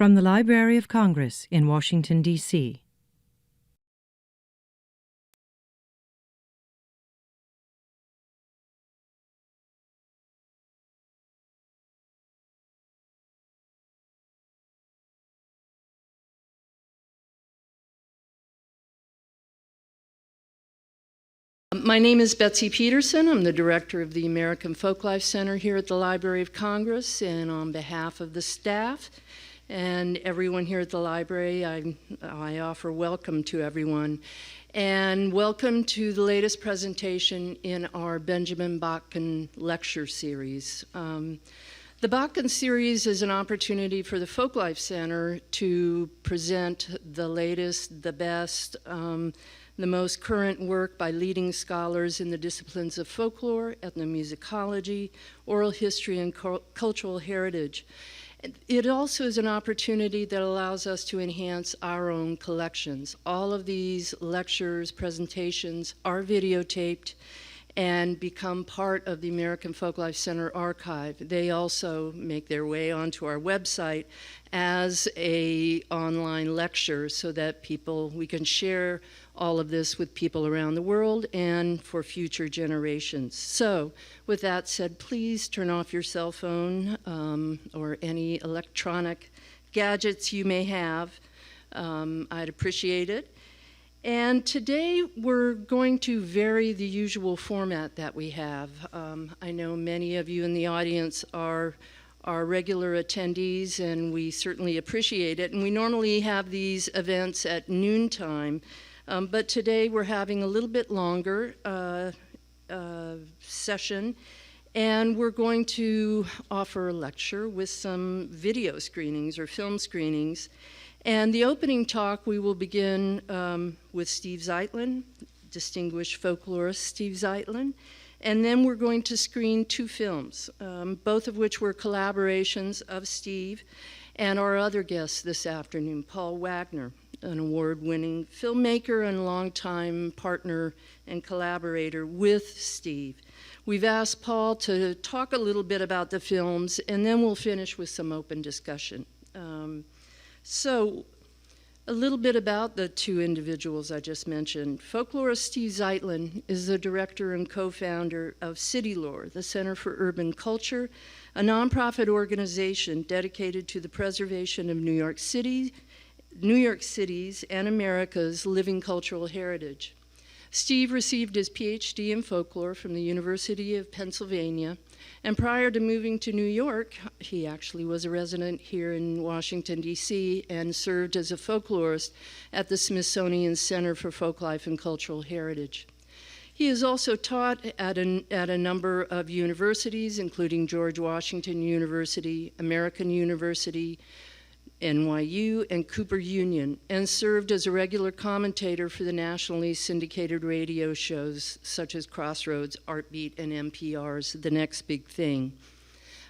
From the Library of Congress in Washington, D.C. My name is Betsy Peterson. I'm the director of the American Folklife Center here at the Library of Congress, and on behalf of the staff and everyone here at the library, I offer welcome to everyone. And welcome to the latest presentation in our Benjamin Botkin lecture series. The Botkin series is an opportunity for the Folklife Center to present the latest, the best, the most current work by leading scholars in the disciplines of folklore, ethnomusicology, oral history, and cultural heritage. It also is an opportunity that allows us to enhance our own collections. All of these lectures, presentations are videotaped and become part of the American Folklife Center archive. They also make their way onto our website as an online lecture so that we can share all of this with people around the world and for future generations. So with that said, please turn off your cell phone or any electronic gadgets you may have. I'd appreciate it. And today we're going to vary the usual format that we have. I know many of you in the audience are regular attendees, and we certainly appreciate it. And we normally have these events at noontime, but today we're having a little bit longer session, and we're going to offer a lecture with some video screenings or film screenings. And the opening talk, we will begin with Steve Zeitlin, distinguished folklorist Steve Zeitlin. And then we're going to screen two films, both of which were collaborations of Steve and our other guest this afternoon, Paul Wagner, an award-winning filmmaker and longtime partner and collaborator with Steve. We've asked Paul to talk a little bit about the films, and then we'll finish with some open discussion. So a little bit about the two individuals I just mentioned. Folklorist Steve Zeitlin is the director and co-founder of City Lore, the Center for Urban Culture, a nonprofit organization dedicated to the preservation of New York City's and America's living cultural heritage. Steve received his PhD in folklore from the University of Pennsylvania, and prior to moving to New York, he actually was a resident here in Washington, D.C., and served as a folklorist at the Smithsonian Center for Folklife and Cultural Heritage. He has also taught at a number of universities, including George Washington University, American University, NYU, and Cooper Union, and served as a regular commentator for the nationally syndicated radio shows such as Crossroads, Artbeat, and NPR's The Next Big Thing.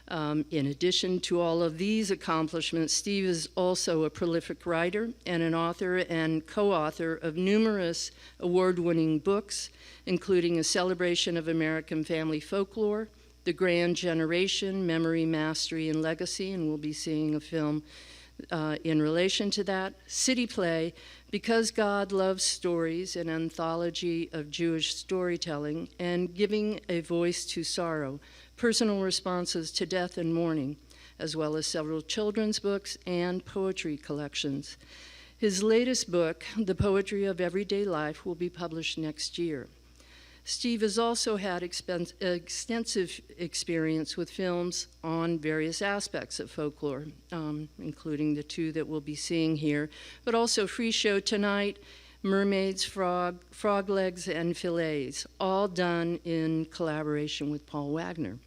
In addition to all of these accomplishments, Steve is also a prolific writer and an author and co-author of numerous award-winning books, including A Celebration of American Family Folklore, The Grand Generation, Memory, Mastery, and Legacy, and we'll be seeing a film in relation to that, City Play, Because God Loves Stories, an anthology of Jewish storytelling, and Giving a Voice to Sorrow, personal responses to death and mourning, as well as several children's books and poetry collections. His latest book, The Poetry of Everyday Life, will be published next year. Steve has also had extensive experience with films on various aspects of folklore, including the two that we'll be seeing here, but also Free Show Tonight, Mermaids, Frog Legs, and Fillets, all done in collaboration with Paul Wagner.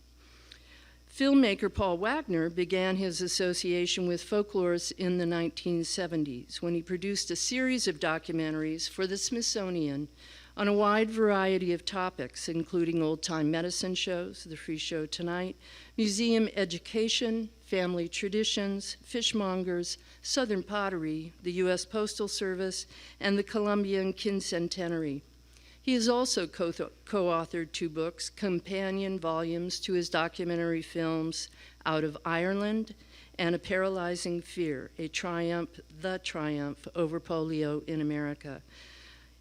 Filmmaker Paul Wagner began his association with folklorists in the 1970s when he produced a series of documentaries for the Smithsonian on a wide variety of topics, including old-time medicine shows, the Free Show Tonight, museum education, family traditions, fishmongers, Southern pottery, the U.S. Postal Service, and the Columbian Quincentenary. He has also co-authored two books, companion volumes to his documentary films Out of Ireland and a paralyzing fear, the triumph over polio in America.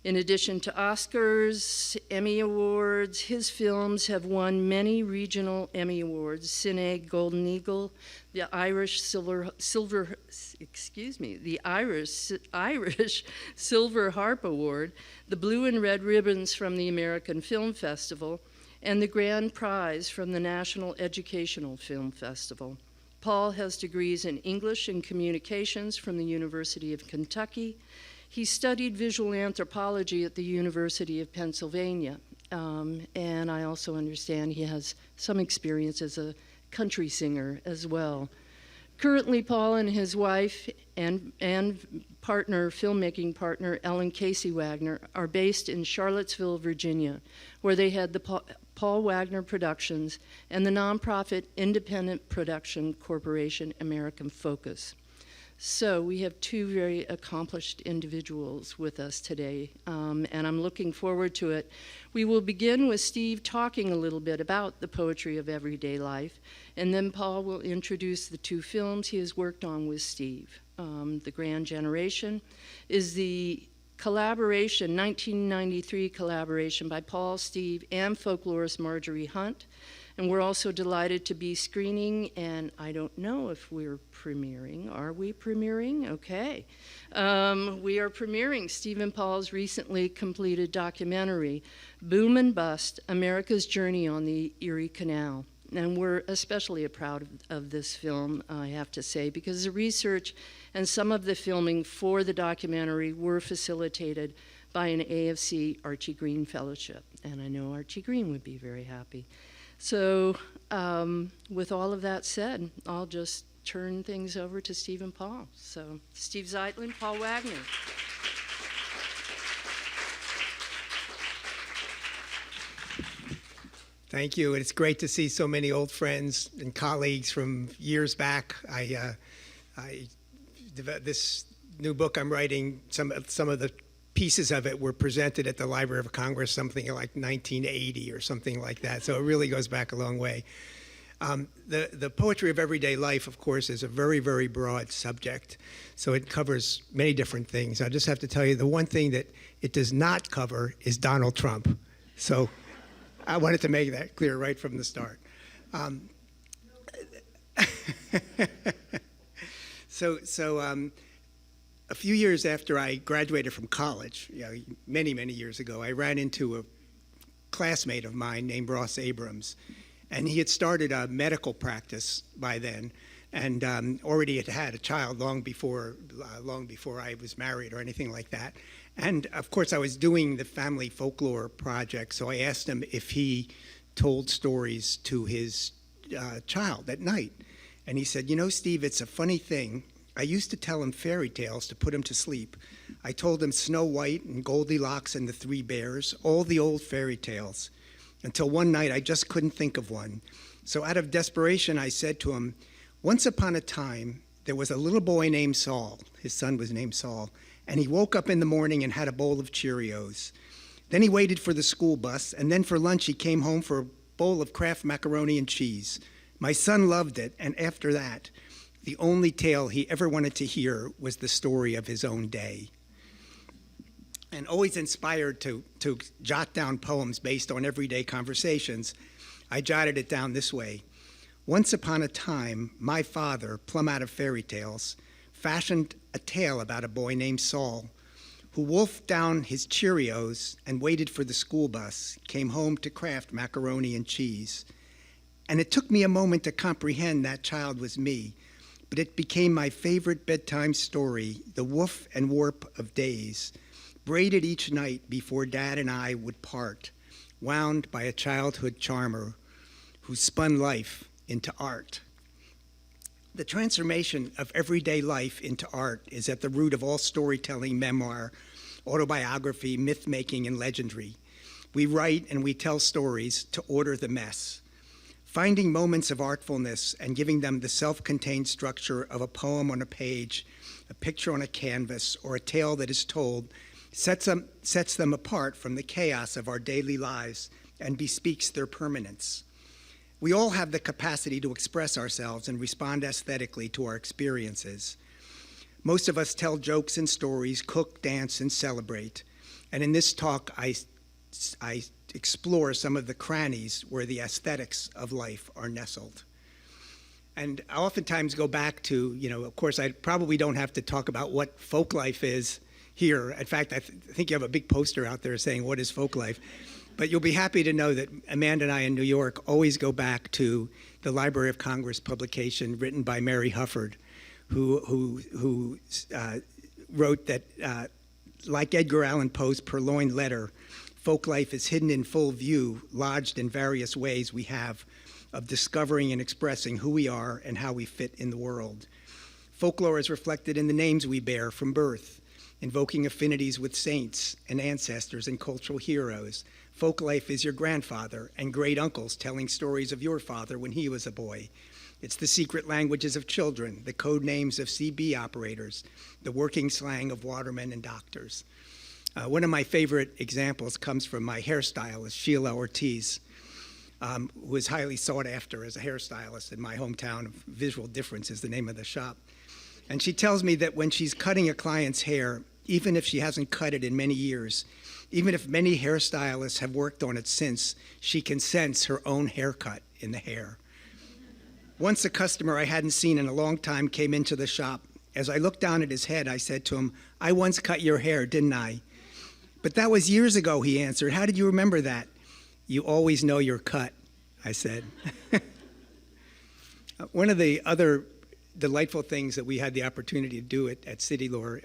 In addition to Oscars, Emmy Awards, his films have won many regional Emmy Awards: Cine Golden Eagle, the Irish Silver Harp Award, the Blue and Red Ribbons from the American Film Festival, and the Grand Prize from the National Educational Film Festival. Paul has degrees in English and Communications from the University of Kentucky. He studied visual anthropology at the University of Pennsylvania, and I also understand he has some experience as a country singer as well. Currently, Paul and his wife and filmmaking partner, Ellen Casey Wagner, are based in Charlottesville, Virginia, where they had the Paul Wagner Productions and the nonprofit independent production corporation, American Focus. So we have two very accomplished individuals with us today, and I'm looking forward to it. We will begin with Steve talking a little bit about the poetry of everyday life, and then Paul will introduce the two films he has worked on with Steve. The Grand Generation is the 1993 collaboration by Paul, Steve, and folklorist Marjorie Hunt. And we're also delighted to be screening, and I don't know if we're premiering. Are we premiering? Okay. We are premiering Stephen Paul's recently completed documentary, Boom and Bust, America's Journey on the Erie Canal. And we're especially proud of this film, I have to say, because the research and some of the filming for the documentary were facilitated by an AFC Archie Green Fellowship. And I know Archie Green would be very happy. So with all of that said, I'll just turn things over to Steve and Paul. So Steve Zeitlin, Paul Wagner. Thank you. It's great to see so many old friends and colleagues from years back. This new book I'm writing, some of the pieces of it were presented at the Library of Congress something like 1980 or something like that. So it really goes back a long way. The poetry of everyday life, of course, is a very, very broad subject. So it covers many different things. I just have to tell you, the one thing that it does not cover is Donald Trump. So I wanted to make that clear right from the start. A few years after I graduated from college, many, many years ago, I ran into a classmate of mine named Ross Abrams. And he had started a medical practice by then, and already had a child long before I was married or anything like that. And of course, I was doing the family folklore project, so I asked him if he told stories to his child at night. And he said, Steve, it's a funny thing. I used to tell him fairy tales to put him to sleep. I told him Snow White and Goldilocks and the Three Bears, all the old fairy tales, until one night I just couldn't think of one. So out of desperation, I said to him, once upon a time, there was a little boy named Saul. His son was named Saul. And he woke up in the morning and had a bowl of Cheerios. Then he waited for the school bus, and then for lunch he came home for a bowl of Kraft macaroni and cheese. My son loved it, and after that, the only tale he ever wanted to hear was the story of his own day. And always inspired to jot down poems based on everyday conversations, I jotted it down this way. Once upon a time, my father, plumb out of fairy tales, fashioned a tale about a boy named Saul, who wolfed down his Cheerios and waited for the school bus, came home to Kraft macaroni and cheese. And it took me a moment to comprehend that child was me, but it became my favorite bedtime story, the woof and warp of days, braided each night before Dad and I would part, wound by a childhood charmer who spun life into art. The transformation of everyday life into art is at the root of all storytelling, memoir, autobiography, myth-making, and legendary. We write and we tell stories to order the mess. Finding moments of artfulness and giving them the self-contained structure of a poem on a page, a picture on a canvas, or a tale that is told sets them apart from the chaos of our daily lives and bespeaks their permanence. We all have the capacity to express ourselves and respond aesthetically to our experiences. Most of us tell jokes and stories, cook, dance, and celebrate. And in this talk, I explore some of the crannies where the aesthetics of life are nestled. And I oftentimes go back to, of course, I probably don't have to talk about what folk life is here. In fact, I think you have a big poster out there saying, what is folk life? But you'll be happy to know that Amanda and I in New York always go back to the Library of Congress publication written by Mary Hufford, who wrote that, like Edgar Allan Poe's Purloined Letter, folk life is hidden in full view, lodged in various ways we have of discovering and expressing who we are and how we fit in the world. Folklore is reflected in the names we bear from birth, invoking affinities with saints and ancestors and cultural heroes. Folk life is your grandfather and great uncles telling stories of your father when he was a boy. It's the secret languages of children, the code names of CB operators, the working slang of watermen and doctors. One of my favorite examples comes from my hairstylist, Sheila Ortiz, who is highly sought after as a hairstylist in my hometown. Visual Difference is the name of the shop. And she tells me that when she's cutting a client's hair, even if she hasn't cut it in many years, even if many hairstylists have worked on it since, she can sense her own haircut in the hair. Once a customer I hadn't seen in a long time came into the shop. As I looked down at his head, I said to him, "I once cut your hair, didn't I?" "But that was years ago," he answered. "How did you remember that?" "You always know your cut," I said. One of the other delightful things that we had the opportunity to do at City Lore,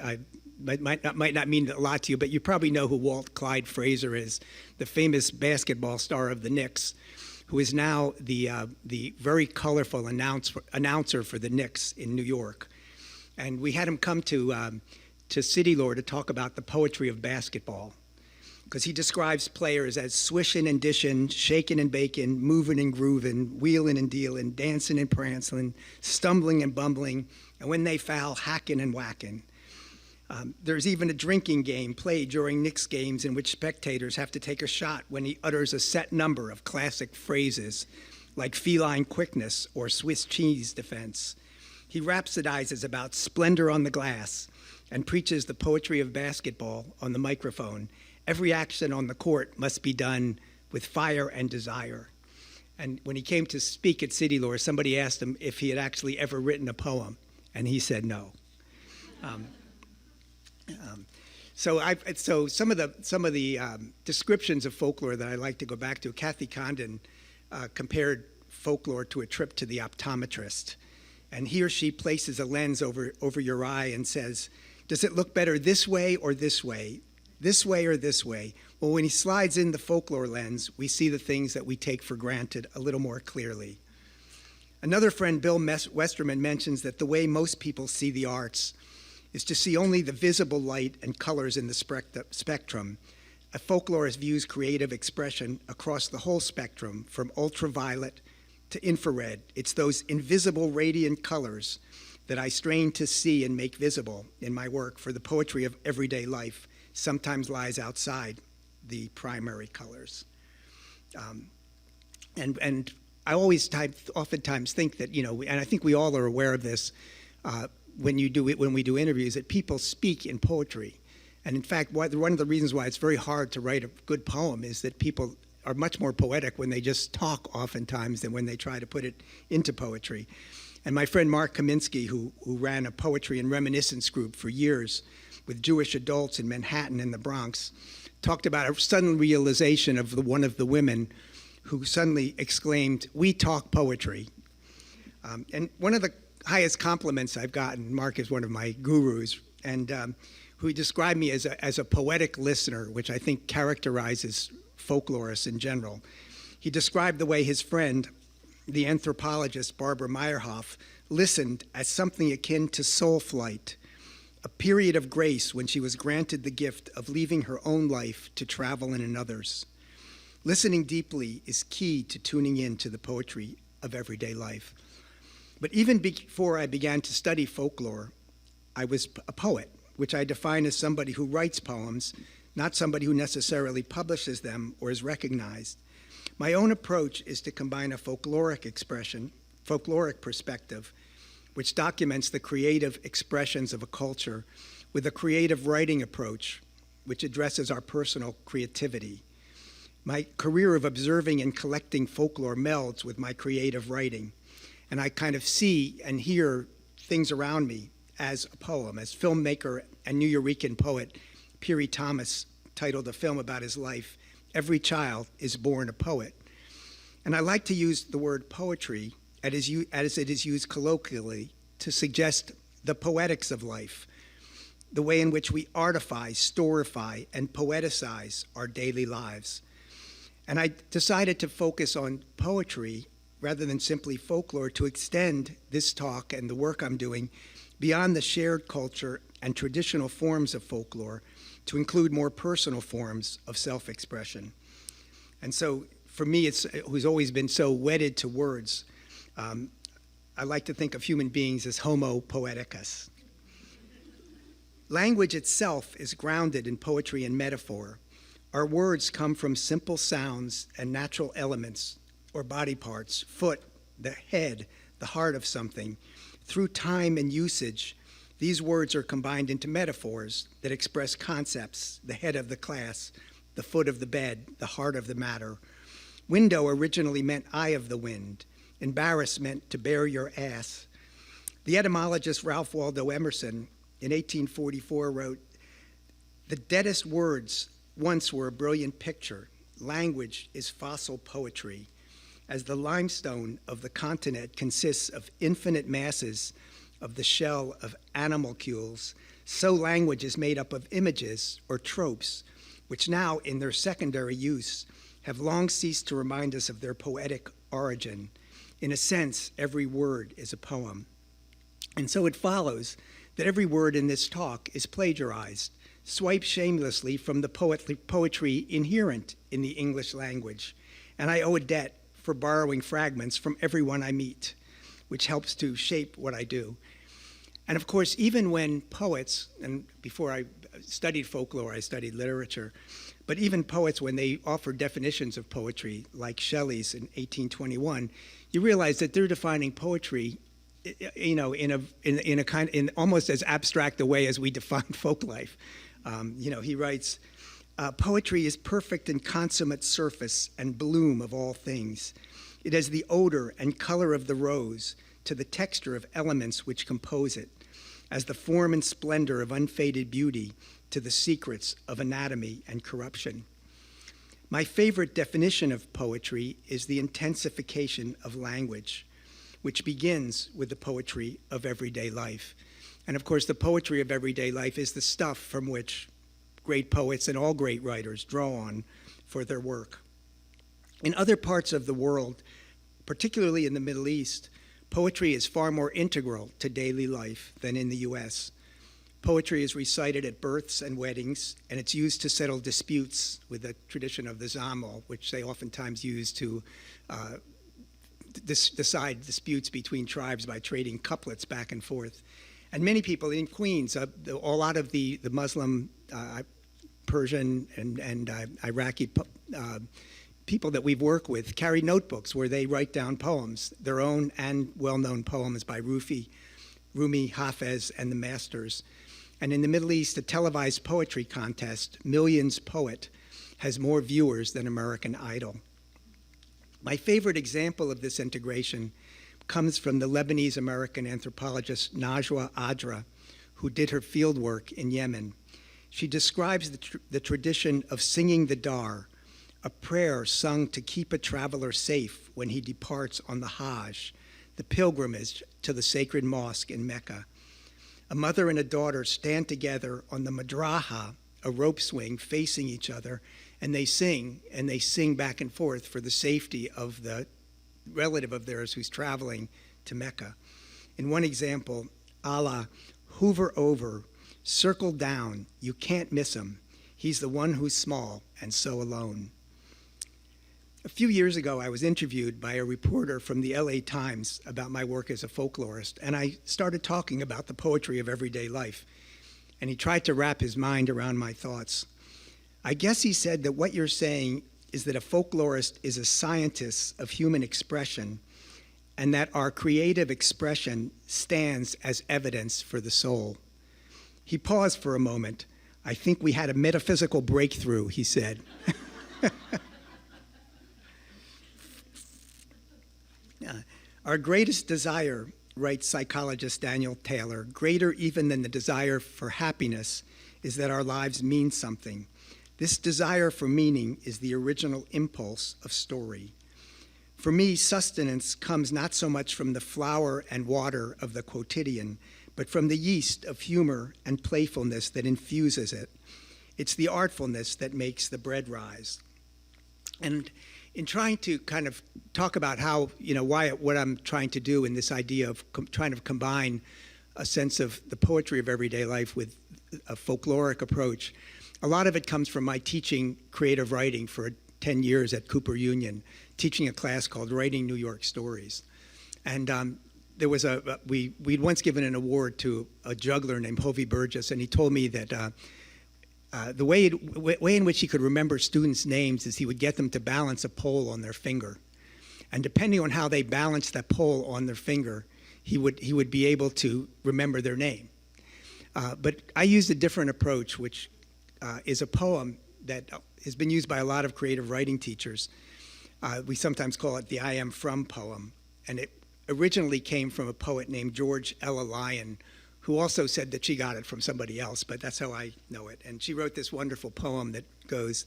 might not mean a lot to you, but you probably know who Walt Clyde Frazier is, the famous basketball star of the Knicks, who is now the very colorful announcer for the Knicks in New York. And we had him come to City Lore to talk about the poetry of basketball, because he describes players as swishin' and dishin', shakin' and bakin', movin' and groovin', wheelin' and dealin', dancin' and prancin', stumbling and bumbling, and when they foul, hackin' and whackin'. There's even a drinking game played during Knicks games in which spectators have to take a shot when he utters a set number of classic phrases like feline quickness or Swiss cheese defense. He rhapsodizes about splendor on the glass and preaches the poetry of basketball on the microphone. Every action on the court must be done with fire and desire. And when he came to speak at City Lore, somebody asked him if he had actually ever written a poem, and he said no. So some of the descriptions of folklore that I like to go back to, Kathy Condon compared folklore to a trip to the optometrist. And he or she places a lens over your eye and says, "Does it look better this way or this way? This way or this way?" Well, when he slides in the folklore lens, we see the things that we take for granted a little more clearly. Another friend, Bill Westerman, mentions that the way most people see the arts is to see only the visible light and colors in the spectrum. A folklorist views creative expression across the whole spectrum, from ultraviolet to infrared. It's those invisible radiant colors that I strain to see and make visible in my work, for the poetry of everyday life sometimes lies outside the primary colors. And I oftentimes think that, and I think we all are aware of this, when we do interviews, that people speak in poetry. And in fact, one of the reasons why it's very hard to write a good poem is that people are much more poetic when they just talk oftentimes than when they try to put it into poetry. And my friend Mark Kaminsky, who ran a poetry and reminiscence group for years with Jewish adults in Manhattan and the Bronx, talked about a sudden realization of one of the women who suddenly exclaimed, "We talk poetry." And one of the highest compliments I've gotten, Mark is one of my gurus, and who described me as a poetic listener, which I think characterizes folklorists in general. He described the way his friend, the anthropologist Barbara Meyerhoff, listened as something akin to soul flight, a period of grace when she was granted the gift of leaving her own life to travel in another's. Listening deeply is key to tuning in to the poetry of everyday life. But even before I began to study folklore, I was a poet, which I define as somebody who writes poems, not somebody who necessarily publishes them or is recognized. My own approach is to combine a folkloric perspective, which documents the creative expressions of a culture, with a creative writing approach, which addresses our personal creativity. My career of observing and collecting folklore melds with my creative writing, and I kind of see and hear things around me as a poem. As filmmaker and Nuyorican poet Piri Thomas titled a film about his life, "Every Child is Born a Poet." And I like to use the word poetry as it is used colloquially to suggest the poetics of life, the way in which we artify, storify, and poeticize our daily lives. And I decided to focus on poetry rather than simply folklore to extend this talk and the work I'm doing beyond the shared culture and traditional forms of folklore to include more personal forms of self-expression. And so for me, who's always been so wedded to words, I like to think of human beings as homo poeticus. Language itself is grounded in poetry and metaphor. Our words come from simple sounds and natural elements or body parts, foot, the head, the heart of something. Through time and usage, these words are combined into metaphors that express concepts: the head of the class, the foot of the bed, the heart of the matter. Window originally meant eye of the wind. Embarrass meant to bare your ass. The etymologist Ralph Waldo Emerson in 1844 wrote, "The deadest words once were a brilliant picture. Language is fossil poetry. As the limestone of the continent consists of infinite masses of the shell of animalcules, so language is made up of images or tropes, which now, in their secondary use, have long ceased to remind us of their poetic origin. In a sense, every word is a poem." And so it follows that every word in this talk is plagiarized, swiped shamelessly from the poetry inherent in the English language. And I owe a debt for borrowing fragments from everyone I meet, which helps to shape what I do. And of course, even when poets, and before I studied folklore, I studied literature, but even poets, when they offer definitions of poetry, like Shelley's in 1821, you realize that they're defining poetry, in almost as abstract a way as we define folk life. He writes, "Poetry is perfect and consummate surface and bloom of all things. It has the odor and color of the rose to the texture of elements which compose it, as the form and splendor of unfaded beauty to the secrets of anatomy and corruption." My favorite definition of poetry is the intensification of language, which begins with the poetry of everyday life. And of course, the poetry of everyday life is the stuff from which great poets and all great writers draw on for their work. In other parts of the world, particularly in the Middle East, poetry is far more integral to daily life than in the US. Poetry is recited at births and weddings, and it's used to settle disputes with the tradition of the zamal, which they oftentimes use to decide disputes between tribes by trading couplets back and forth. And many people in Queens, a lot of the Muslim, Persian, and Iraqi people that we've worked with carry notebooks where they write down poems, their own and well-known poems by Rumi, Hafez, and the Masters. And in the Middle East, a televised poetry contest, Millions Poet, has more viewers than American Idol. My favorite example of this integration comes from the Lebanese-American anthropologist Najwa Adra, who did her fieldwork in Yemen. She describes the tradition of singing the dar, a prayer sung to keep a traveler safe when he departs on the Hajj, the pilgrimage to the sacred mosque in Mecca. A mother and a daughter stand together on the madraha, a rope swing, facing each other, and they sing back and forth for the safety of the relative of theirs who's traveling to Mecca. In one example, Allah, hoover over, circle down, you can't miss him. He's the one who's small and so alone. A few years ago, I was interviewed by a reporter from the LA Times about my work as a folklorist, and I started talking about the poetry of everyday life. And he tried to wrap his mind around my thoughts. I guess he said that what you're saying is that a folklorist is a scientist of human expression, and that our creative expression stands as evidence for the soul. He paused for a moment. I think we had a metaphysical breakthrough, he said. Our greatest desire, writes psychologist Daniel Taylor, greater even than the desire for happiness, is that our lives mean something. This desire for meaning is the original impulse of story. For me, sustenance comes not so much from the flour and water of the quotidian, but from the yeast of humor and playfulness that infuses it. It's the artfulness that makes the bread rise. And in trying to kind of talk about how, what I'm trying to do in this idea of trying to combine a sense of the poetry of everyday life with a folkloric approach, a lot of it comes from my teaching creative writing for 10 years at Cooper Union, teaching a class called Writing New York Stories. And there was we'd once given an award to a juggler named Hovey Burgess, and he told me that the way in which he could remember students' names is he would get them to balance a pole on their finger. And depending on how they balanced that pole on their finger, he would be able to remember their name. But I used a different approach, which is a poem that has been used by a lot of creative writing teachers. We sometimes call it the I Am From poem. And it originally came from a poet named George Ella Lyon, who also said that she got it from somebody else, but that's how I know it. And she wrote this wonderful poem that goes,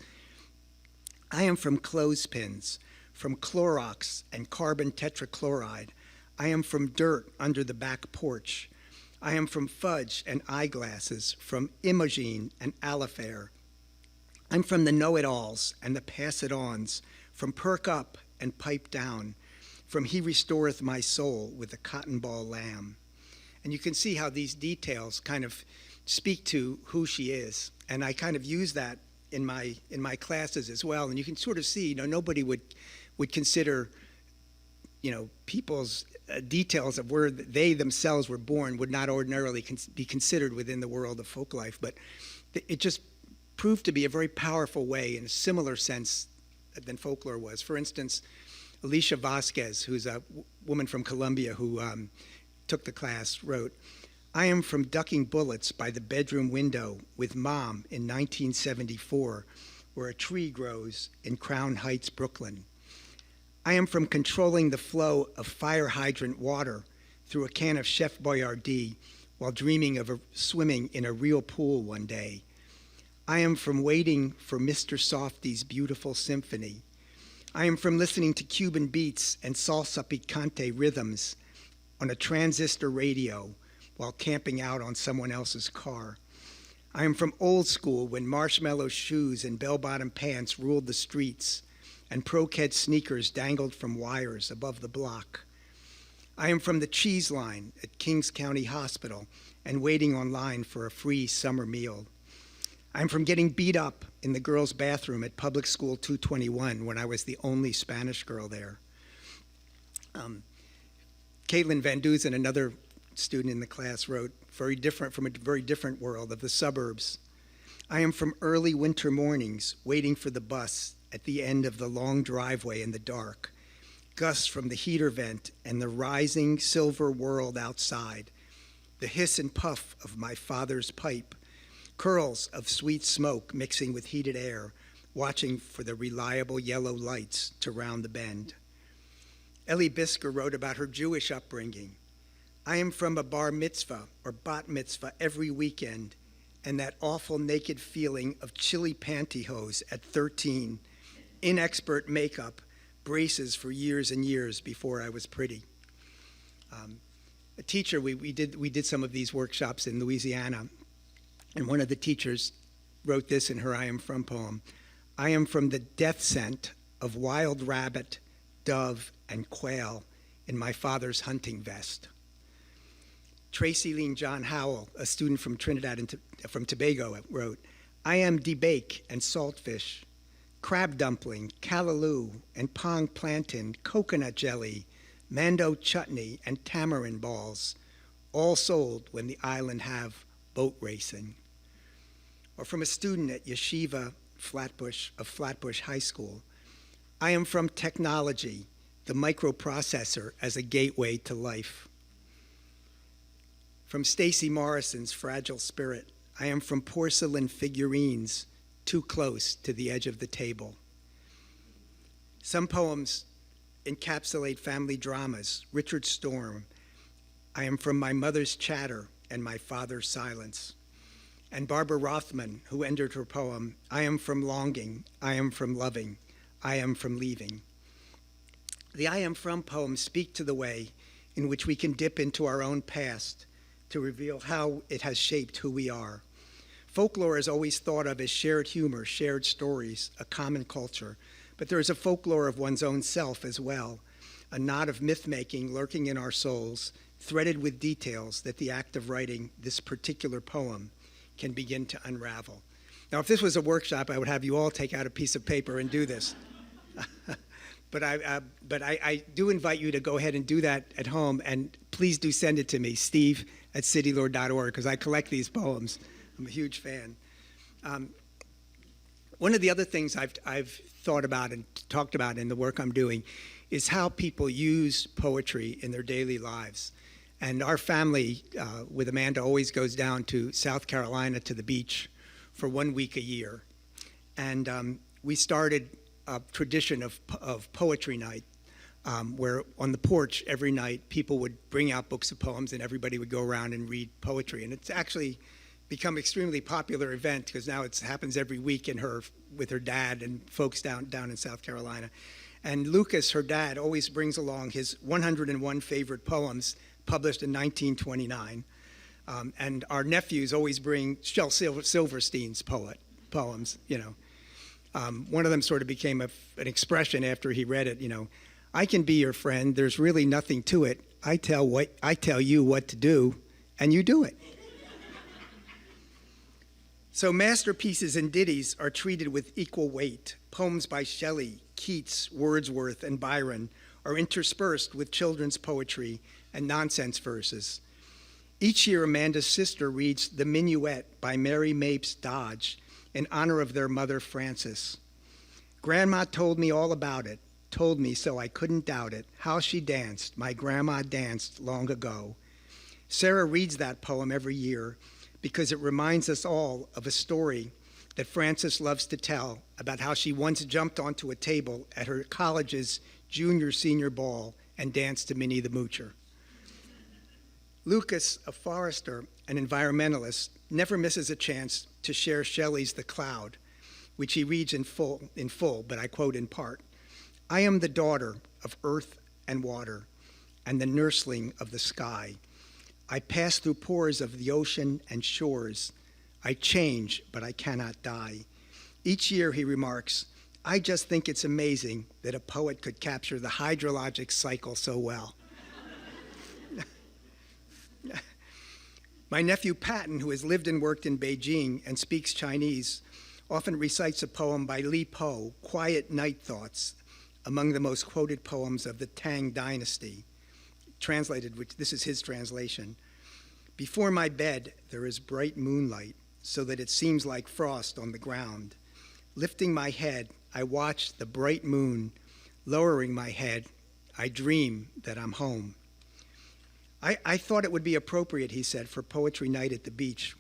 I am from clothespins, from Clorox and carbon tetrachloride. I am from dirt under the back porch. I am from fudge and eyeglasses, from Imogene and Alifair. I'm from the know-it-alls and the pass-it-ons, from perk up and pipe down, from he restoreth my soul with a cotton ball lamb. And you can see how these details kind of speak to who she is. And I kind of use that in my classes as well. And you can sort of see, nobody would consider, people's details of where they themselves were born would not ordinarily be considered within the world of folk life. But it just proved to be a very powerful way in a similar sense than folklore was. For instance, Alicia Vasquez, who's a woman from Colombia who took the class, wrote, I am from ducking bullets by the bedroom window with Mom in 1974, where a tree grows in Crown Heights, Brooklyn. I am from controlling the flow of fire hydrant water through a can of Chef Boyardee while dreaming of swimming in a real pool one day. I am from waiting for Mr. Softy's beautiful symphony. I am from listening to Cuban beats and salsa picante rhythms on a transistor radio while camping out on someone else's car. I am from old school when marshmallow shoes and bell-bottom pants ruled the streets and pro-ked sneakers dangled from wires above the block. I am from the cheese line at Kings County Hospital and waiting online for a free summer meal. I'm from getting beat up in the girls' bathroom at Public School 221 when I was the only Spanish girl there. Caitlin Van Duzen, another student in the class, wrote, from a very different world of the suburbs. I am from early winter mornings waiting for the bus at the end of the long driveway in the dark, gusts from the heater vent and the rising silver world outside, the hiss and puff of my father's pipe, curls of sweet smoke mixing with heated air, watching for the reliable yellow lights to round the bend. Ellie Bisker wrote about her Jewish upbringing. I am from a bar mitzvah or bat mitzvah every weekend, and that awful naked feeling of chilly pantyhose at 13, inexpert makeup, braces for years and years before I was pretty. A teacher, we did some of these workshops in Louisiana, and one of the teachers wrote this in her I Am From poem. I am from the death scent of wild rabbit, dove, and quail in my father's hunting vest. Tracy Lean John Howell, a student from Trinidad and from Tobago, wrote, I am debake and saltfish, crab dumpling, callaloo, and pong plantain, coconut jelly, mando chutney, and tamarind balls, all sold when the island have boat racing. Or from a student at Yeshiva Flatbush High School, I am from technology, the microprocessor as a gateway to life. From Stacey Morrison's Fragile Spirit, I am from porcelain figurines, too close to the edge of the table. Some poems encapsulate family dramas. Richard Storm, I am from my mother's chatter and my father's silence. And Barbara Rothman, who ended her poem, I am from longing, I am from loving, I am from leaving. The I am from poems speak to the way in which we can dip into our own past to reveal how it has shaped who we are. Folklore is always thought of as shared humor, shared stories, a common culture, but there is a folklore of one's own self as well, a knot of myth-making lurking in our souls, threaded with details that the act of writing this particular poem can begin to unravel. Now, if this was a workshop, I would have you all take out a piece of paper and do this. But I do invite you to go ahead and do that at home, and please do send it to me, steve@citylord.org, because I collect these poems. I'm a huge fan. One of the other things I've thought about and talked about in the work I'm doing is how people use poetry in their daily lives. And our family, with Amanda, always goes down to South Carolina to the beach for 1 week a year. And we started a tradition of poetry night, where on the porch every night people would bring out books of poems and everybody would go around and read poetry. And it's actually become an extremely popular event because now it happens every week with her dad and folks down in South Carolina. And Lucas, her dad, always brings along his 101 favorite poems published in 1929. And our nephews always bring Shel Silverstein's poems, you know. One of them sort of became an expression after he read it, you know. I can be your friend, there's really nothing to it. I tell you what to do, and you do it. So masterpieces and ditties are treated with equal weight. Poems by Shelley, Keats, Wordsworth, and Byron are interspersed with children's poetry and nonsense verses. Each year, Amanda's sister reads The Minuet by Mary Mapes Dodge in honor of their mother, Frances. Grandma told me all about it, told me so I couldn't doubt it, how she danced, my grandma danced long ago. Sarah reads that poem every year because it reminds us all of a story that Frances loves to tell about how she once jumped onto a table at her college's junior-senior ball and danced to Minnie the Moocher. Lucas, a forester and environmentalist, never misses a chance to share Shelley's The Cloud, which he reads in full, but I quote in part. I am the daughter of earth and water, and the nursling of the sky. I pass through pores of the ocean and shores. I change, but I cannot die. Each year, he remarks, I just think it's amazing that a poet could capture the hydrologic cycle so well. My nephew Patton, who has lived and worked in Beijing and speaks Chinese, often recites a poem by Li Po, Quiet Night Thoughts, among the most quoted poems of the Tang Dynasty. Translated, which this is his translation. Before my bed, there is bright moonlight, so that it seems like frost on the ground. Lifting my head, I watch the bright moon. Lowering my head, I dream that I'm home. I thought it would be appropriate, he said, for poetry night at the beach,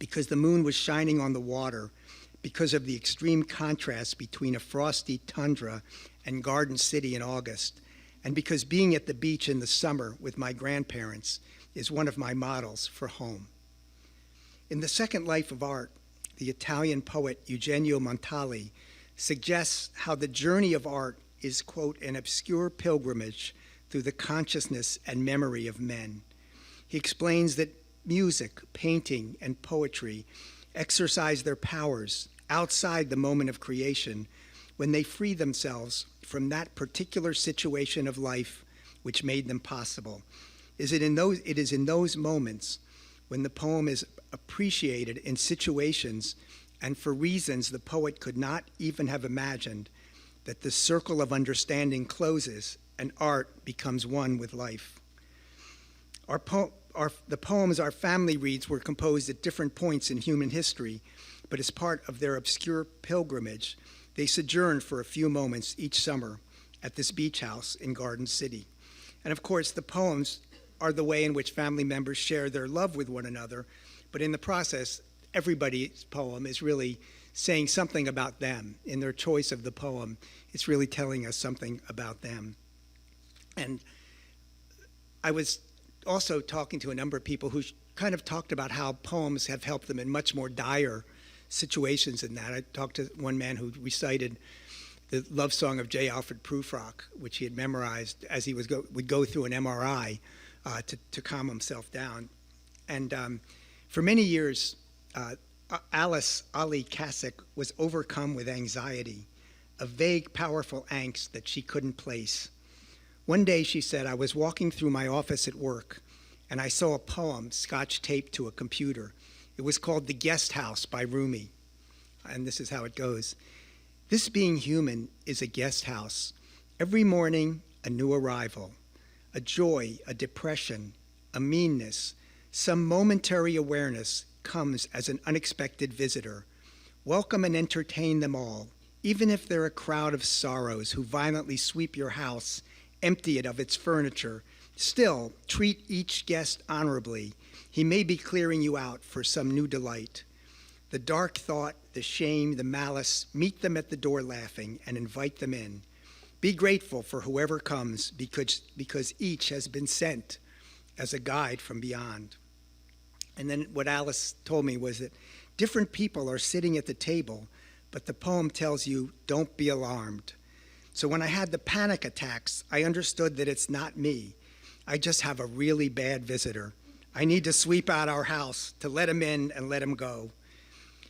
because the moon was shining on the water, because of the extreme contrast between a frosty tundra and Garden City in August, and because being at the beach in the summer with my grandparents is one of my models for home. In The Second Life of Art, the Italian poet Eugenio Montali suggests how the journey of art is, quote, an obscure pilgrimage through the consciousness and memory of men. He explains that music, painting, and poetry exercise their powers outside the moment of creation when they free themselves from that particular situation of life which made them possible. It is in those moments when the poem is appreciated in situations and for reasons the poet could not even have imagined that the circle of understanding closes and art becomes one with life. The poems our family reads were composed at different points in human history, but as part of their obscure pilgrimage, They sojourned for a few moments each summer at this beach house in Garden City. And of course, the poems are the way in which family members share their love with one another, but in the process, everybody's poem is really saying something about them. In their choice of the poem, it's really telling us something about them. And I was also talking to a number of people who kind of talked about how poems have helped them in much more dire situations than that. I talked to one man who recited the love song of J. Alfred Prufrock, which he had memorized as he would go through an MRI to calm himself down. And for many years, Alice Ali Kasich was overcome with anxiety, a vague, powerful angst that she couldn't place. One day, she said, I was walking through my office at work, and I saw a poem scotch taped to a computer. It was called The Guesthouse by Rumi. And this is how it goes. This being human is a guest house. Every morning, a new arrival, a joy, a depression, a meanness, some momentary awareness comes as an unexpected visitor. Welcome and entertain them all, even if they're a crowd of sorrows who violently sweep your house, empty it of its furniture. Still, treat each guest honorably. He may be clearing you out for some new delight. The dark thought, the shame, the malice, meet them at the door laughing and invite them in. Be grateful for whoever comes because each has been sent as a guide from beyond. And then what Alice told me was that different people are sitting at the table, but the poem tells you, don't be alarmed. So when I had the panic attacks, I understood that it's not me. I just have a really bad visitor. I need to sweep out our house, to let him in and let him go.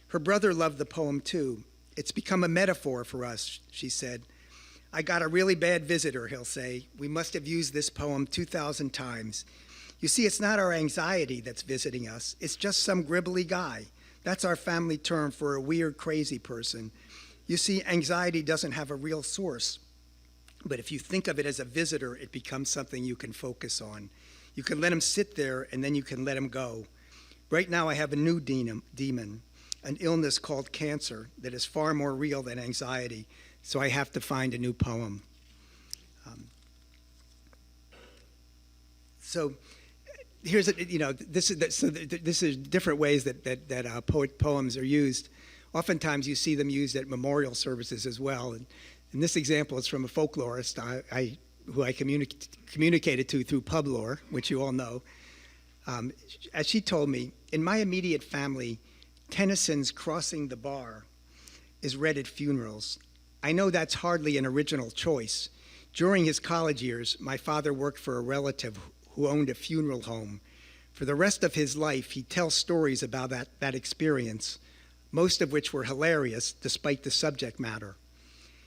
Her brother loved the poem too. It's become a metaphor for us, she said. I got a really bad visitor, he'll say. We must have used this poem 2,000 times. You see, it's not our anxiety that's visiting us. It's just some gribbly guy. That's our family term for a weird, crazy person. You see, anxiety doesn't have a real source. But if you think of it as a visitor, it becomes something you can focus on. You can let him sit there, and then you can let him go. Right now, I have a new demon, an illness called cancer that is far more real than anxiety, so I have to find a new poem. So here's this is different ways that poems are used. Oftentimes you see them used at memorial services as well. And this example is from a folklorist who I communicated to through Butler, which you all know. As she told me, in my immediate family, Tennyson's Crossing the Bar is read at funerals. I know that's hardly an original choice. During his college years, my father worked for a relative who owned a funeral home. For the rest of his life, he tells stories about that experience, most of which were hilarious despite the subject matter.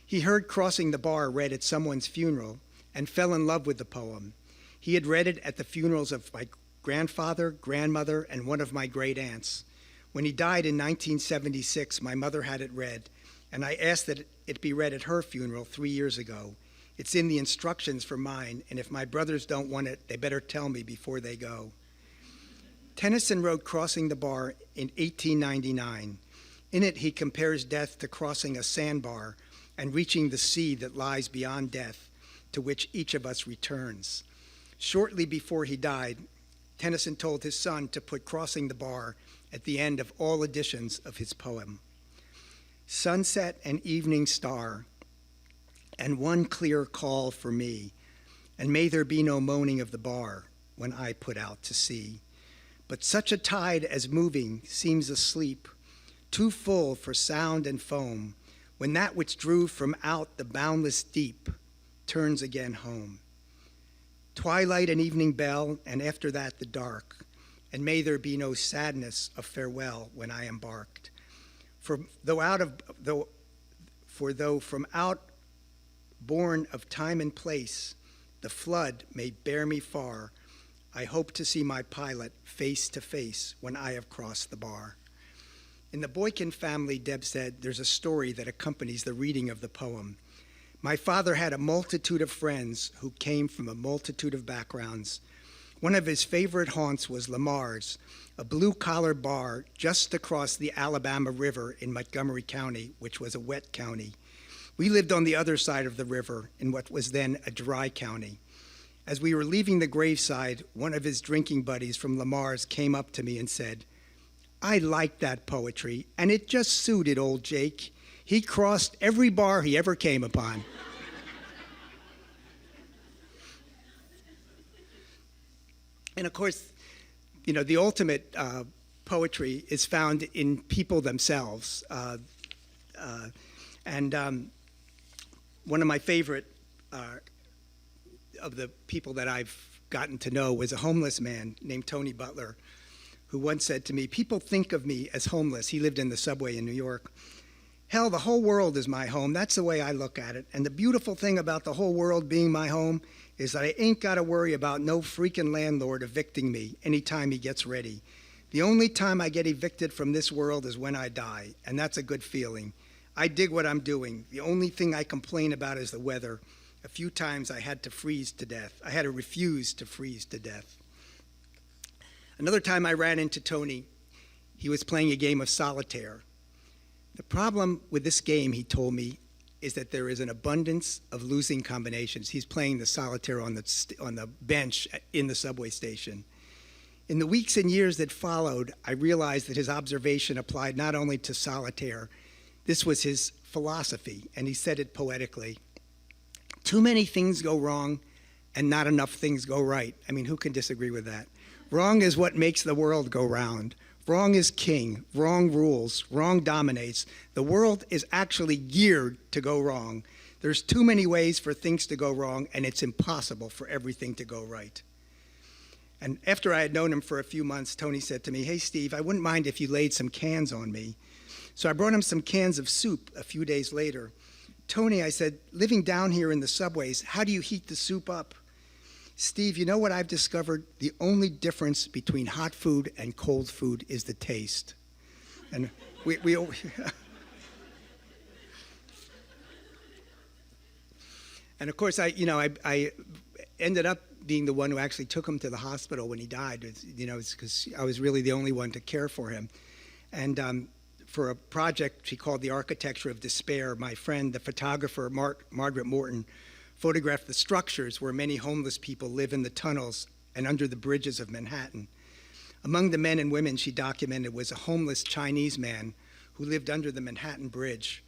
He heard Crossing the Bar read at someone's funeral and fell in love with the poem. He had read it at the funerals of my grandfather, grandmother, and one of my great aunts. When he died in 1976, my mother had it read, and I asked that it be read at her funeral 3 years ago. It's in the instructions for mine, and if my brothers don't want it, they better tell me before they go. Tennyson wrote Crossing the Bar in 1899. In it, he compares death to crossing a sandbar and reaching the sea that lies beyond death, to which each of us returns. Shortly before he died, Tennyson told his son to put Crossing the Bar at the end of all editions of his poem. Sunset and evening star, and one clear call for me, and may there be no moaning of the bar when I put out to sea. But such a tide as moving seems asleep, too full for sound and foam, when that which drew from out the boundless deep turns again home. Twilight and evening bell, and after that the dark, and may there be no sadness of farewell when I embarked. For though from out born of time and place, the flood may bear me far, I hope to see my pilot face to face when I have crossed the bar. In the Boykin family, Deb said, there's a story that accompanies the reading of the poem. My father had a multitude of friends who came from a multitude of backgrounds. One of his favorite haunts was Lamar's, a blue-collar bar just across the Alabama River in Montgomery County, which was a wet county. We lived on the other side of the river in what was then a dry county. As we were leaving the graveside, one of his drinking buddies from Lamar's came up to me and said, "I liked that poetry, and it just suited old Jake. He crossed every bar he ever came upon." And of course, you know, the ultimate poetry is found in people themselves. One of my favorite of the people that I've gotten to know was a homeless man named Tony Butler, who once said to me, "People think of me as homeless." He lived in the subway in New York. "Hell, the whole world is my home. That's the way I look at it. And the beautiful thing about the whole world being my home is that I ain't got to worry about no freaking landlord evicting me anytime he gets ready. The only time I get evicted from this world is when I die, and that's a good feeling. I dig what I'm doing. The only thing I complain about is the weather. A few times I had to freeze to death. I had to refuse to freeze to death." Another time I ran into Tony, he was playing a game of solitaire. "The problem with this game," he told me, "is that there is an abundance of losing combinations." He's playing the solitaire on the bench in the subway station. In the weeks and years that followed, I realized that his observation applied not only to solitaire. This was his philosophy, and he said it poetically. "Too many things go wrong, and not enough things go right." I mean, who can disagree with that? Wrong is what makes the world go round. Wrong is king. Wrong rules. Wrong dominates. The world is actually geared to go wrong. There's too many ways for things to go wrong, and it's impossible for everything to go right. And after I had known him for a few months, Tony said to me, "Hey, Steve, I wouldn't mind if you laid some cans on me." So I brought him some cans of soup a few days later. "Tony," I said, "living down here in the subways, how do you heat the soup up?" "Steve, you know what I've discovered? The only difference between hot food and cold food is the taste." And we and of course, I ended up being the one who actually took him to the hospital when he died. Because I was really the only one to care for him. And for a project she called The Architecture of Despair, my friend, the photographer Margaret Morton, photographed the structures where many homeless people live in the tunnels and under the bridges of Manhattan. Among the men and women she documented was a homeless Chinese man who lived under the Manhattan Bridge.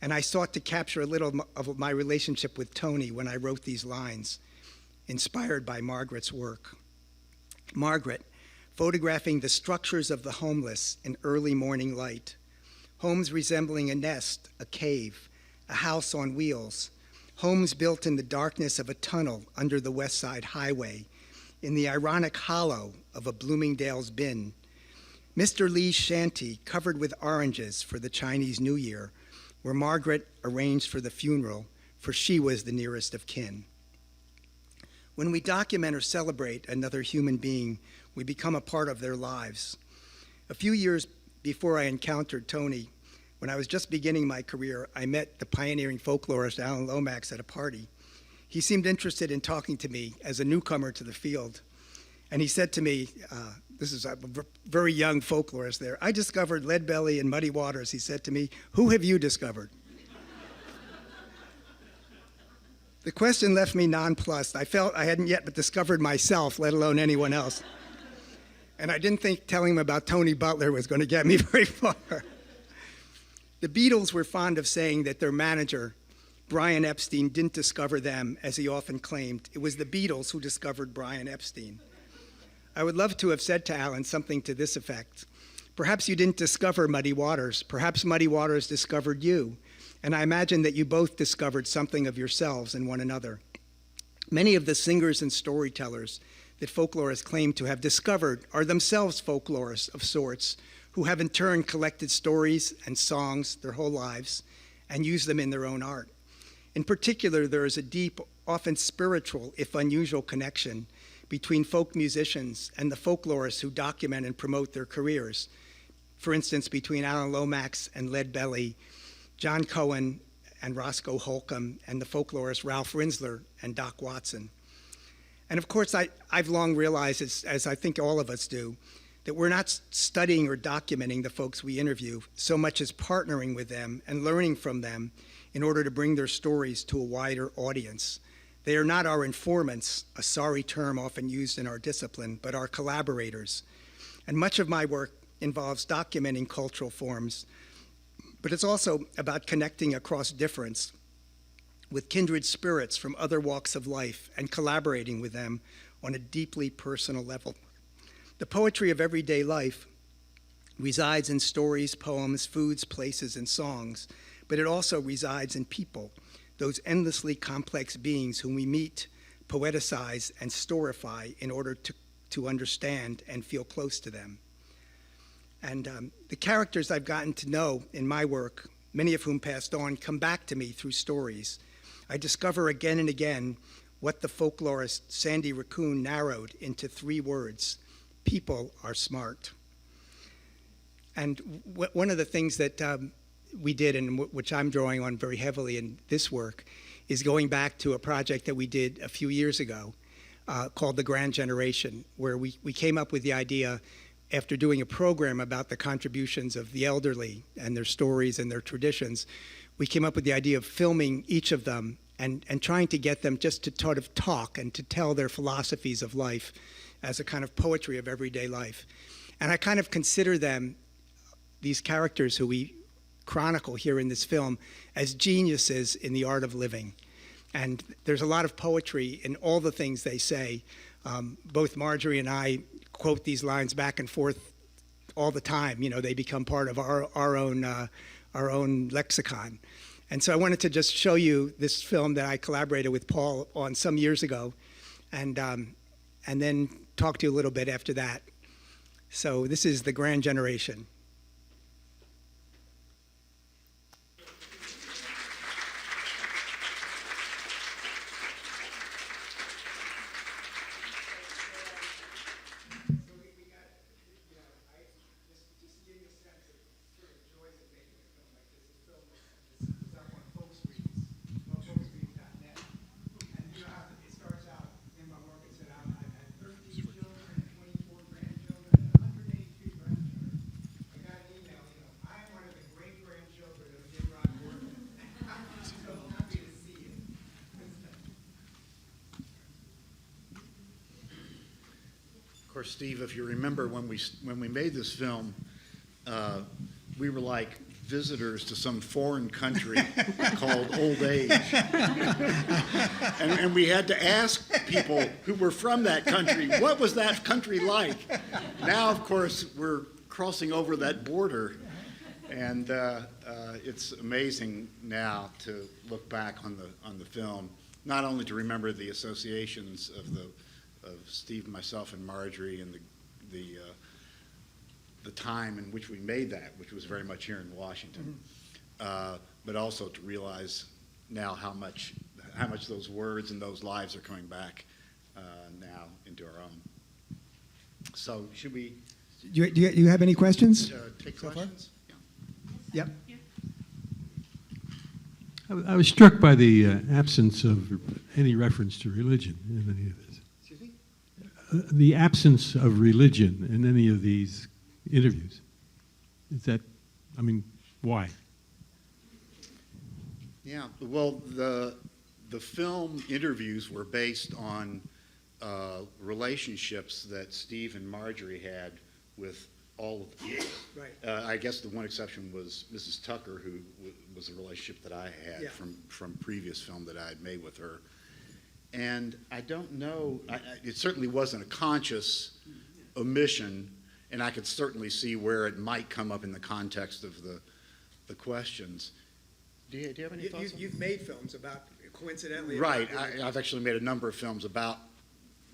And I sought to capture a little of my relationship with Tony when I wrote these lines, inspired by Margaret's work. Margaret, photographing the structures of the homeless in early morning light. Homes resembling a nest, a cave, a house on wheels. Homes built in the darkness of a tunnel under the West Side Highway, in the ironic hollow of a Bloomingdale's bin. Mr. Lee's shanty covered with oranges for the Chinese New Year, where Margaret arranged for the funeral, for she was the nearest of kin. When we document or celebrate another human being, we become a part of their lives. A few years before I encountered Tony, when I was just beginning my career, I met the pioneering folklorist Alan Lomax at a party. He seemed interested in talking to me as a newcomer to the field. And he said to me, this is a very young folklorist there, "I discovered Leadbelly and Muddy Waters." He said to me, "Who have you discovered?" The question left me nonplussed. I felt I hadn't yet discovered myself, let alone anyone else. And I didn't think telling him about Tony Butler was going to get me very far. The Beatles were fond of saying that their manager, Brian Epstein, didn't discover them, as he often claimed. It was the Beatles who discovered Brian Epstein. I would love to have said to Alan something to this effect. Perhaps you didn't discover Muddy Waters. Perhaps Muddy Waters discovered you. And I imagine that you both discovered something of yourselves in one another. Many of the singers and storytellers that folklorists claim to have discovered are themselves folklorists of sorts, who have in turn collected stories and songs their whole lives and used them in their own art. In particular, there is a deep, often spiritual, if unusual, connection between folk musicians and the folklorists who document and promote their careers. For instance, between Alan Lomax and Leadbelly, John Cohen and Roscoe Holcomb, and the folklorist Ralph Rinsler and Doc Watson. And of course, I've long realized, as I think all of us do, that we're not studying or documenting the folks we interview so much as partnering with them and learning from them in order to bring their stories to a wider audience. They are not our informants, a sorry term often used in our discipline, but our collaborators. And much of my work involves documenting cultural forms, but it's also about connecting across difference with kindred spirits from other walks of life and collaborating with them on a deeply personal level. The poetry of everyday life resides in stories, poems, foods, places, and songs, but it also resides in people, those endlessly complex beings whom we meet, poeticize, and storify in order to understand and feel close to them. And the characters I've gotten to know in my work, many of whom passed on, come back to me through stories. I discover again and again what the folklorist Sandy Raccoon narrowed into 3 words: people are smart. And one of the things that we did, and which I'm drawing on very heavily in this work, is going back to a project that we did a few years ago called The Grand Generation, where we came up with the idea, after doing a program about the contributions of the elderly and their stories and their traditions, we came up with the idea of filming each of them and trying to get them just to sort of talk and to tell their philosophies of life as a kind of poetry of everyday life. And I kind of consider them, these characters who we chronicle here in this film, as geniuses in the art of living. And there's a lot of poetry in all the things they say. Both Marjorie and I quote these lines back and forth all the time. You know, they become part of our own lexicon. And so I wanted to just show you this film that I collaborated with Paul on some years ago, and then talk to you a little bit after that. So this is The Grand Generation. Of course, Steve, if you remember when we made this film, we were like visitors to some foreign country called old age. And we had to ask people who were from that country, what was that country like? Now, of course, we're crossing over that border, and it's amazing now to look back on the film, not only to remember the associations of Steve, myself, and Marjorie, and the time in which we made that, which was very much here in Washington, but also to realize now how much those words and those lives are coming back now into our own. So should we? Do you have any questions? Take so questions? Yeah. Yep. I was struck by the absence of any reference to religion in any of this. Excuse me? The absence of religion in any of these interviews. Is that, I mean, why? Yeah, well, the film interviews were based on relationships that Steve and Marjorie had with all of the people. Right. I guess the one exception was Mrs. Tucker, who was a relationship that I had from previous film that I had made with her. And I don't know, it certainly wasn't a conscious omission, and I could certainly see where it might come up in the context of the questions. Do you have any thoughts? You've made films about, coincidentally. Right. I've actually made a number of films about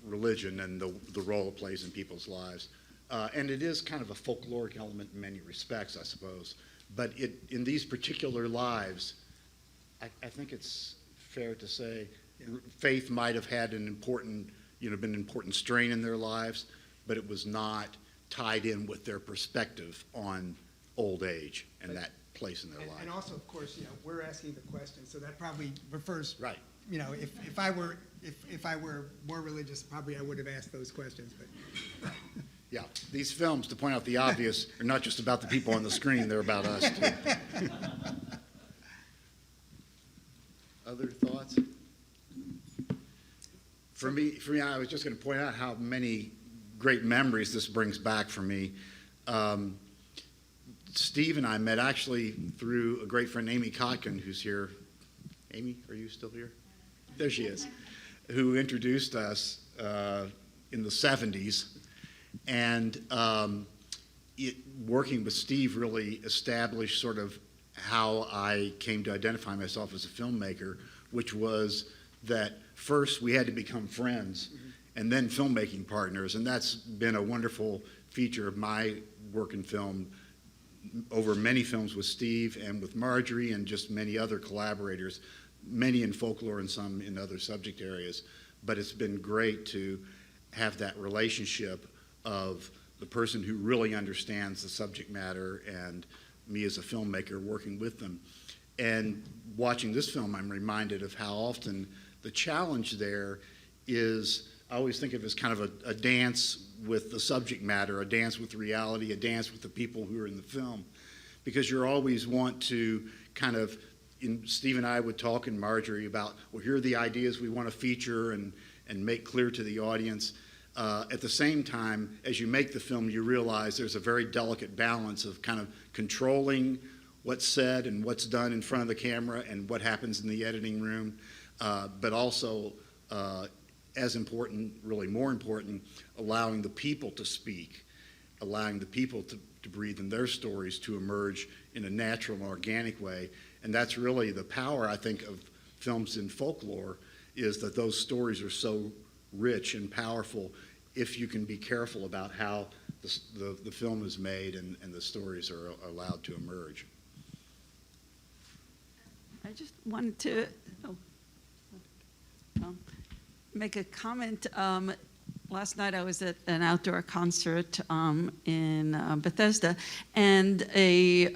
religion and the role it plays in people's lives. And it is kind of a folkloric element in many respects, I suppose. But in these particular lives, I think it's fair to say faith might have had an important, been an important strain in their lives, but it was not tied in with their perspective on old age and that place in their life. And also, of course, we're asking the question, so that probably refers. Right. If I were more religious, probably I would have asked those questions. But yeah, these films, to point out the obvious, are not just about the people on the screen; they're about us too. Other thoughts? For me, I was just going to point out how many great memories this brings back for me. Steve and I met actually through a great friend, Amy Kotkin, who's here. Amy, are you still here? There she is. Who introduced us in the 70s. And working with Steve really established sort of how I came to identify myself as a filmmaker, which was that first we had to become friends and then filmmaking partners. And that's been a wonderful feature of my work in film over many films with Steve and with Marjorie and just many other collaborators, many in folklore and some in other subject areas. But it's been great to have that relationship of the person who really understands the subject matter and me as a filmmaker working with them. And watching this film, I'm reminded of how often the challenge there is, I always think of it as kind of a dance with the subject matter, a dance with reality, a dance with the people who are in the film. Because you always want to kind of, Steve and I would talk, and Marjorie, about, well, here are the ideas we want to feature and make clear to the audience. At the same time, as you make the film, you realize there's a very delicate balance of kind of controlling what's said and what's done in front of the camera and what happens in the editing room, but also, as important, really more important, allowing the people to speak, allowing the people to breathe and their stories to emerge in a natural and organic way. And that's really the power, I think, of films in folklore, is that those stories are so rich and powerful if you can be careful about how the film is made and the stories are allowed to emerge. I just wanted to make a comment. Last night I was at an outdoor concert in Bethesda, and a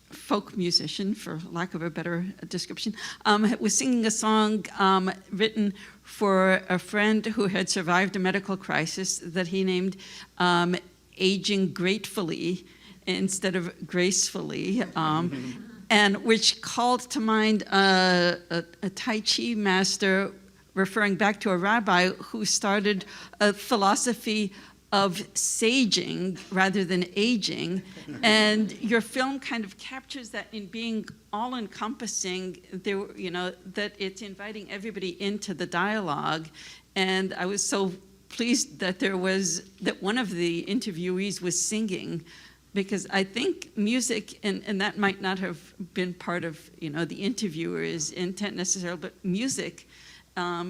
folk musician, for lack of a better description, was singing a song written for a friend who had survived a medical crisis that he named Aging Gratefully instead of Gracefully, and which called to mind a Tai Chi master referring back to a rabbi who started a philosophy of saging rather than aging. And your film kind of captures that in being all-encompassing, that it's inviting everybody into the dialogue. And I was so pleased that one of the interviewees was singing, because I think music, and that might not have been part of the interviewer's intent necessarily, but music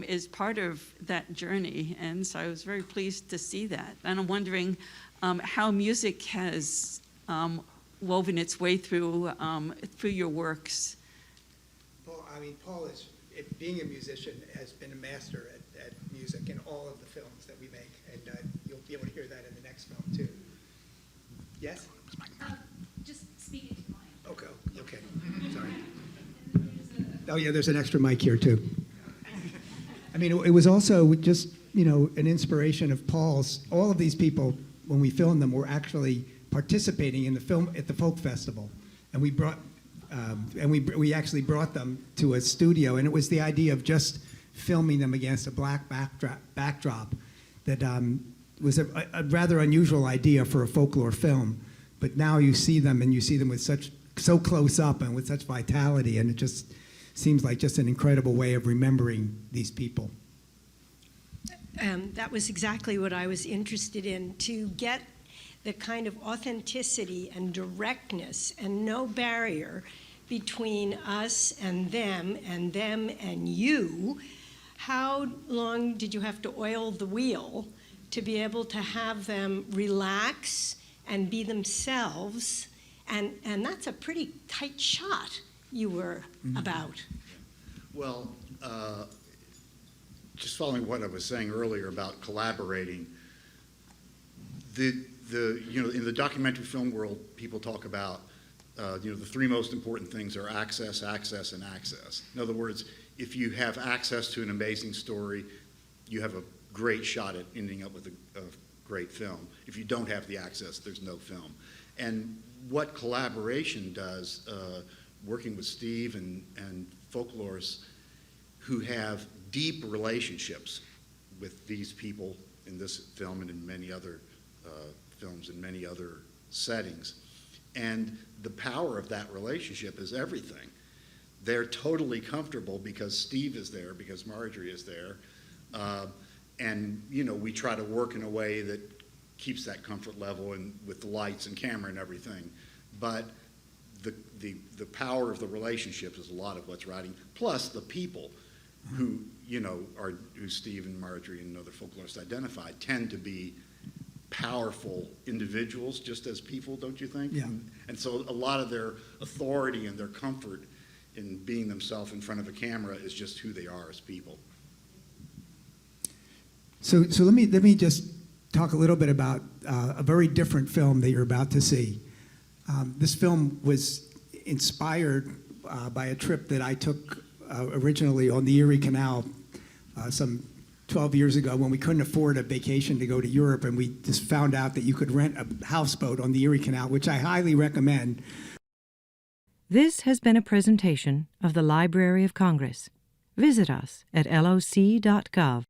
is part of that journey, and so I was very pleased to see that. And I'm wondering how music has woven its way through your works. Paul is, being a musician, has been a master at music in all of the films that we make, and you'll be able to hear that in the next film too. Yes? Just speaking to mine. Okay. Sorry. Oh yeah, there's an extra mic here too. It was also just, an inspiration of Paul's. All of these people, when we filmed them, were actually participating in the film at the Folk Festival. And we brought, we actually brought them to a studio, and it was the idea of just filming them against a black backdrop that was a rather unusual idea for a folklore film. But now you see them, and you see them with so close up and with such vitality, and it just seems like just an incredible way of remembering these people. That was exactly what I was interested in, to get the kind of authenticity and directness and no barrier between us and them and you. How long did you have to oil the wheel to be able to have them relax and be themselves? And that's a pretty tight shot you were about. Well, just following what I was saying earlier about collaborating, in the documentary film world, people talk about the three most important things are access, access, and access. In other words, if you have access to an amazing story, you have a great shot at ending up with a great film. If you don't have the access, there's no film. And what collaboration does, working with Steve and folklorists who have deep relationships with these people in this film and in many other films and many other settings. And the power of that relationship is everything. They're totally comfortable because Steve is there, because Marjorie is there. And, you know, we try to work in a way that keeps that comfort level and with the lights and camera and everything. But the power of the relationships is a lot of what's writing, plus the people who, you know, who Steve and Marjorie and other folklorists identified tend to be powerful individuals just as people, don't you think? Yeah. And so a lot of their authority and their comfort in being themselves in front of a camera is just who they are as people. So let me just talk a little bit about a very different film that you're about to see. This film was inspired by a trip that I took originally on the Erie Canal some 12 years ago when we couldn't afford a vacation to go to Europe, and we just found out that you could rent a houseboat on the Erie Canal, which I highly recommend. This has been a presentation of the Library of Congress. Visit us at loc.gov.